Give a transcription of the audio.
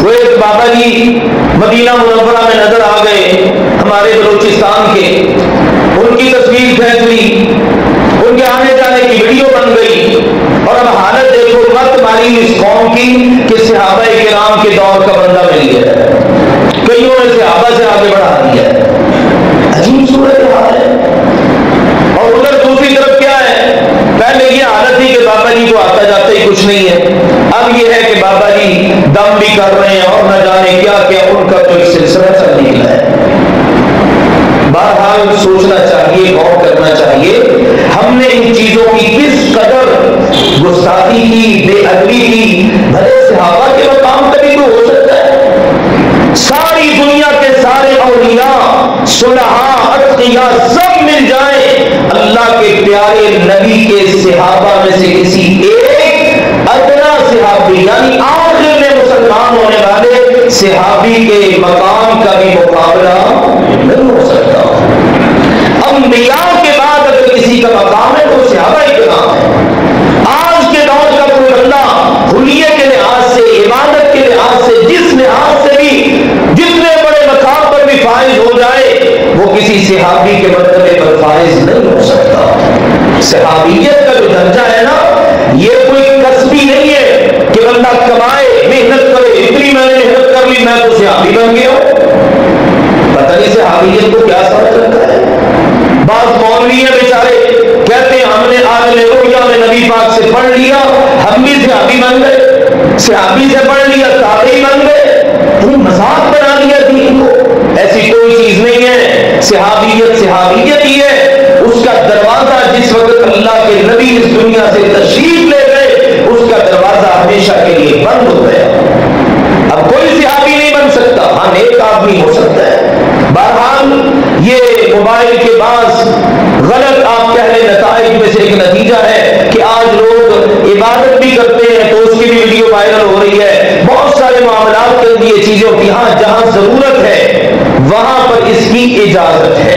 وہ ایک بابا جی مدینہ منورہ میں نظر آ گئے ہمارے بلوچستان کے، ان کی تصویر کھینچ لی، ان کے آنے جانے کی ویڈیو بن گئی، اور اب حالت دیکھو مت ماری اس قوم کی کہ صحابہ کرام کے دور کا بندہ مل گیا ہے، کئیوں نے صحابہ سے آگے بڑھا دیا ہے، عجیب صورتحال ہے۔ اور ادھر دوسری طرف کیا ہے، پہلے یہ حالت تھی کہ بابا جی کو آتا جاتا ہی کچھ نہیں ہے، اب یہ ہے کہ بابا جی دم بھی کر رہے ہیں اور نہ جانے کیا کیا ان کا تو ایک سلسلہ چل نکلا ہے۔ بہرحال سوچنا چاہیے، غور کرنا چاہیے، ہم نے ان چیزوں کی کس قدر گستاخی کی، بے ادبی کی۔ بھلے صحابہ کے مقام پہ بھی تو ہو سکتا ہے، ساری دنیا کے سارے اولیاء، صلحاء، اتقیاء سب مل جائیں، اللہ کے پیارے نبی کے صحابہ میں سے کسی ایک ادنا صحابی یعنی آخر میں مسلمان ہونے والے صحابی کے مقام کا بھی مقابلہ نہیں ہو سکتا۔ انبیاء کے بعد اگر کسی کا مقام ہے تو صحابہ کرام ہے۔ آج کے دور کا کوئی بندہ حلیے کے لحاظ سے، عبادت کے لحاظ سے، جس لحاظ سے بھی جتنے بڑے مقام پر بھی فائز ہو جائے، وہ کسی صحابی کے مرتبے پر فائز نہیں ہو سکتا۔ صحابیت کا جو درجہ ہے نا، یہ کوئی کسبی نہیں ہے کہ بندہ کمائے، محنت کرے، اتنی میں نے محنت کر لی میں تو صحابی بن گیا ہوں۔ پتہ نہیں صحابیت کو کیا سمجھ رکھا ہے۔ بعض مولوی ہیں بیچارے کہتے ہیں ہم نے عالم رؤیا میں نبی پاک سے پڑھ لیا، ہم بھی صحابی بن گئے، صحابی سے پڑھ لیا تابعی بن گئے۔ مذاق بنا دیا دین کو، ایسی کوئی چیز نہیں ہے۔ صحابیت صحابیت ہی ہے، اس کا دروازہ جس وقت اللہ کے نبی اس دنیا سے تشریف لے گئے، اس کا دروازہ ہمیشہ کے لیے بند ہو گیا۔ اب کوئی صحابی نہیں بن سکتا، ہاں نیک آدمی ہو سکتا ہے۔ بہرحال یہ موبائل کے بعض غلط آپ کہہ لیں نتائج میں سے ایک نتیجہ ہے کہ آج لوگ عبادت بھی کرتے ہیں تو اس کی بھی ویڈیو وائرل ہو رہی ہے، بہت سارے معاملات کے لیے چیزوں کی، ہاں جہاں ضرورت ہے وہاں پر اس کی اجازت ہے۔